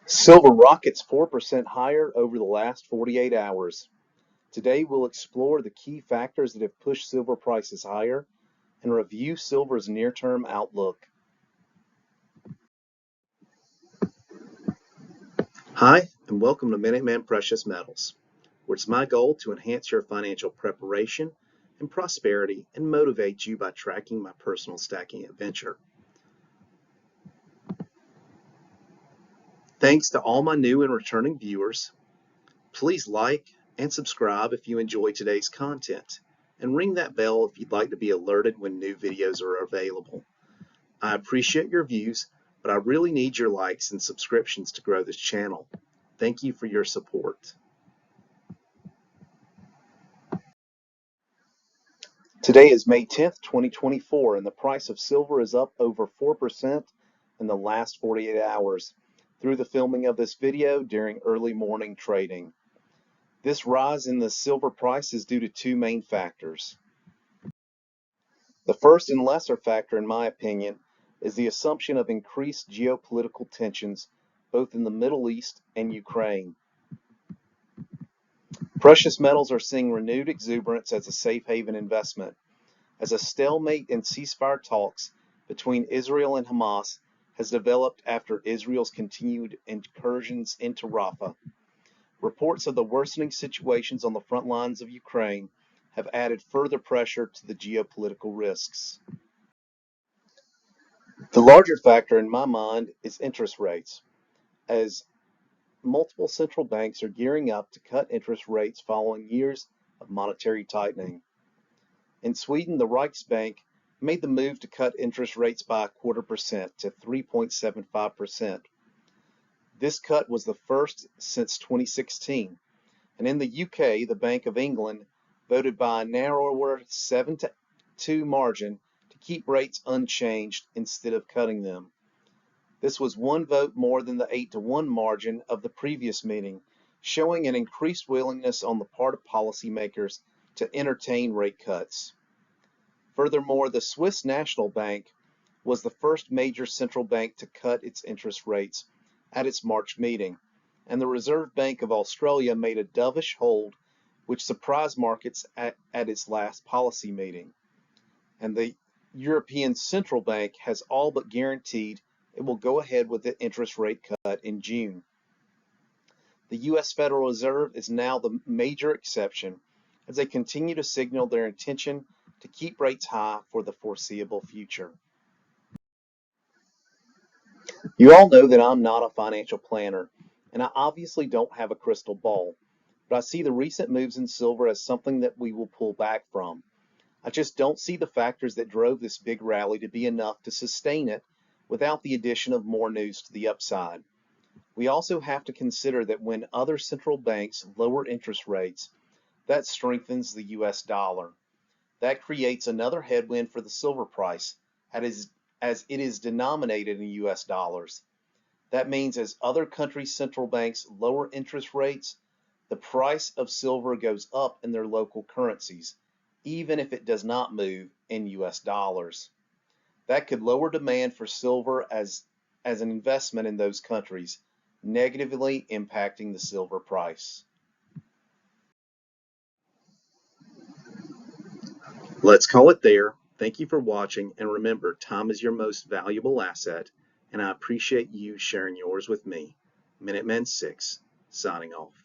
Silver rockets 4% higher over the last 48 hours. Today we'll explore the key factors that have pushed silver prices higher and review silver's near-term outlook. Hi, and welcome to Minuteman Precious Metals, where it's my goal to enhance your financial preparation and prosperity and motivate you by tracking my personal stacking adventure. Thanks to all my new and returning viewers. Please like and subscribe if you enjoy today's content, and ring that bell if you'd like to be alerted when new videos are available. I appreciate your views, but I really need your likes and subscriptions to grow this channel. Thank you for your support. Today is May 10th, 2024, and the price of silver is up over 4% in the last 48 hours through the filming of this video during early morning trading. This rise in the silver price is due to two main factors. The first and lesser factor, in my opinion, is the assumption of increased geopolitical tensions both in the Middle East and Ukraine. Precious metals are seeing renewed exuberance as a safe haven investment, as a stalemate in ceasefire talks between Israel and Hamas has developed after Israel's continued incursions into Rafah. Reports of the worsening situations on the front lines of Ukraine have added further pressure to the geopolitical risks. The larger factor in my mind is interest rates, as multiple central banks are gearing up to cut interest rates following years of monetary tightening. In Sweden, the Riksbank made the move to cut interest rates by 0.25% to 3.75%. This cut was the first since 2016. And in the UK, the Bank of England voted by a narrower 7-2 margin to keep rates unchanged instead of cutting them. This was one vote more than the 8-1 margin of the previous meeting, showing an increased willingness on the part of policymakers to entertain rate cuts. Furthermore, the Swiss National Bank was the first major central bank to cut its interest rates at its March meeting, and the Reserve Bank of Australia made a dovish hold, which surprised markets at its last policy meeting. And the European Central Bank has all but guaranteed it will go ahead with the interest rate cut in June. The U.S. Federal Reserve is now the major exception, as they continue to signal their intention to keep rates high for the foreseeable future. You all know that I'm not a financial planner, and I obviously don't have a crystal ball, but I see the recent moves in silver as something that we will pull back from. I just don't see the factors that drove this big rally to be enough to sustain it without the addition of more news to the upside. We also have to consider that when other central banks lower interest rates, that strengthens the US dollar. That creates another headwind for the silver price, as it is denominated in US dollars. That means as other countries' central banks lower interest rates, the price of silver goes up in their local currencies, even if it does not move in US dollars. That could lower demand for silver as an investment in those countries, negatively impacting the silver price. Let's call it there. Thank you for watching, and remember, time is your most valuable asset, and I appreciate you sharing yours with me. Minuteman 6, signing off.